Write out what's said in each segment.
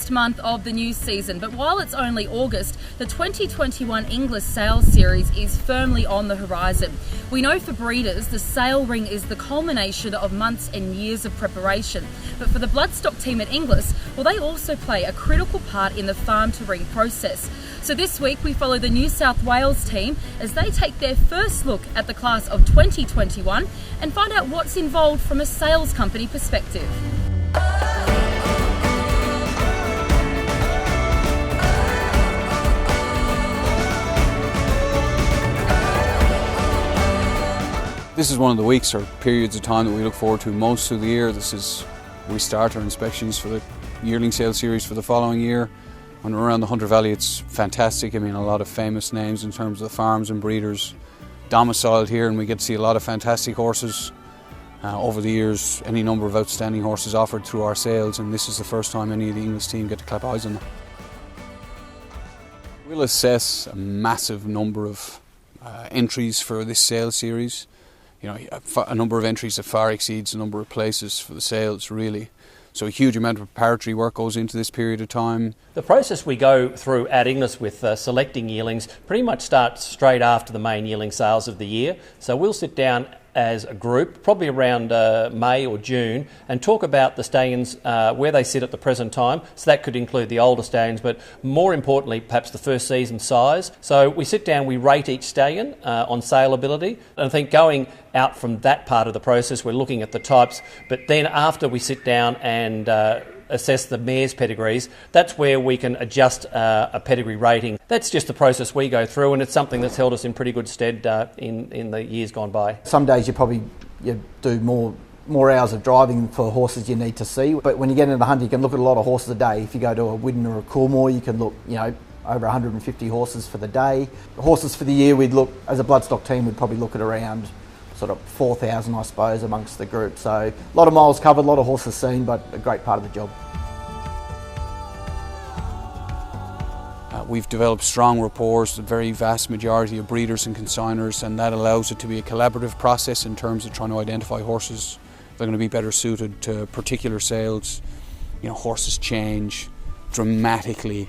first month of the new season, but while it's only August, the 2021 Inglis Sale Series is firmly on the horizon. We know for breeders, the sale ring is the culmination of months and years of preparation. But for the Bloodstock team at Inglis, well, they also play a critical part in the farm to ring process. So this week we follow the New South Wales team as they take their first look at the class of 2021 and find out what's involved from a sales company perspective. This is one of the weeks or periods of time that we look forward to most of the year. We start our inspections for the Yearling Sale Series for the following year. When we're around the Hunter Valley, it's fantastic. I mean, a lot of famous names in terms of the farms and breeders domiciled here, and we get to see a lot of fantastic horses. Over the years, any number of outstanding horses offered through our sales, and this is the first time any of the English team get to clap eyes on them. We'll assess a massive number of entries for this sale series. You know, a number of entries that far exceeds the number of places for the sales, really. So a huge amount of preparatory work goes into this period of time. The process we go through at Inglis with selecting yearlings pretty much starts straight after the main yearling sales of the year. So we'll sit down as a group, probably around May or June, and talk about the stallions, where they sit at the present time. So that could include the older stallions, but more importantly, perhaps the first season size. So we sit down, we rate each stallion on saleability. And I think going out from that part of the process, we're looking at the types, but then after we sit down and assess the mare's pedigrees, that's where we can adjust a pedigree rating. That's just the process we go through, and it's something that's held us in pretty good stead in the years gone by. Some days you do more hours of driving for horses you need to see, but when you get into the hunt, you can look at a lot of horses a day. If you go to a Widden or a Coolmore, you can look, over 150 horses for the day. Horses for the year, we'd look, as a Bloodstock team, we'd probably look at around sort of 4,000, I suppose, amongst the group. So a lot of miles covered, a lot of horses seen, but a great part of the job. We've developed strong rapport with the very vast majority of breeders and consigners, and that allows it to be a collaborative process in terms of trying to identify horses that are going to be better suited to particular sales. You know, horses change dramatically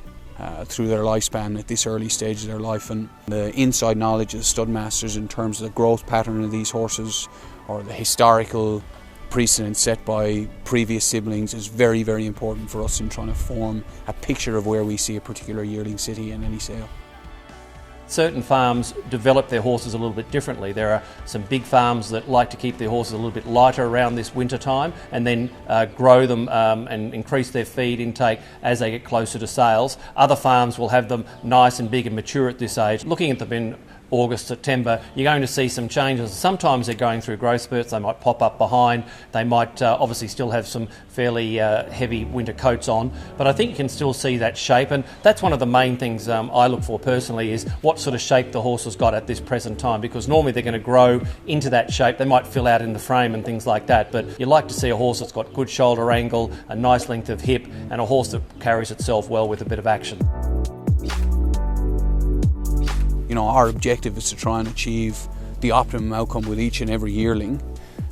through their lifespan at this early stage of their life, and the inside knowledge of the stud masters in terms of the growth pattern of these horses or the historical precedent set by previous siblings is very, very important for us in trying to form a picture of where we see a particular yearling city in any sale. Certain farms develop their horses a little bit differently. There are some big farms that like to keep their horses a little bit lighter around this winter time and then grow them and increase their feed intake as they get closer to sales. Other farms will have them nice and big and mature at this age. Looking at them in August, September, you're going to see some changes. Sometimes they're going through growth spurts, they might pop up behind, they might obviously still have some fairly heavy winter coats on, but I think you can still see that shape, and that's one of the main things I look for personally, is what sort of shape the horse has got at this present time, because normally they're going to grow into that shape. They might fill out in the frame and things like that, but you like to see a horse that's got good shoulder angle, a nice length of hip, and a horse that carries itself well with a bit of action. You know, our objective is to try and achieve the optimum outcome with each and every yearling,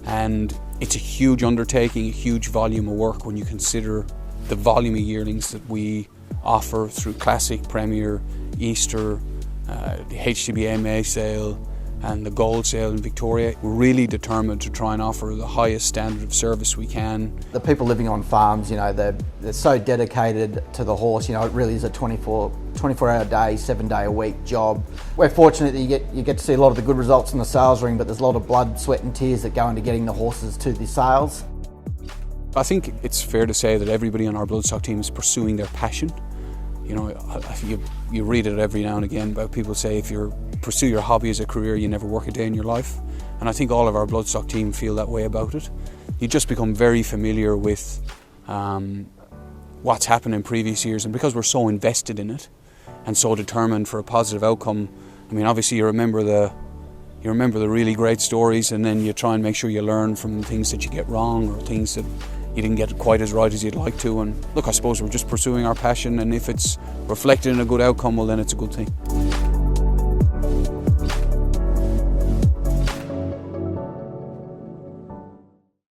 and it's a huge undertaking, a huge volume of work when you consider the volume of yearlings that we offer through Classic, Premier, Easter, the HTBA May sale and the Gold sale in Victoria. We're really determined to try and offer the highest standard of service we can. The people living on farms, they're so dedicated to the horse. It really is a 24-hour day, 7-day a week job. We're fortunate that you get to see a lot of the good results in the sales ring, but there's a lot of blood, sweat and tears that go into getting the horses to the sales. I think it's fair to say that everybody on our Bloodstock team is pursuing their passion. You read it every now and again about people say if you pursue your hobby as a career, you never work a day in your life. And I think all of our Bloodstock team feel that way about it. You just become very familiar with what's happened in previous years, and because we're so invested in it and so determined for a positive outcome, I mean, obviously you remember the really great stories, and then you try and make sure you learn from things that you get wrong or things that you didn't get quite as right as you'd like to. And look, I suppose we're just pursuing our passion, and if it's reflected in a good outcome, well then it's a good thing.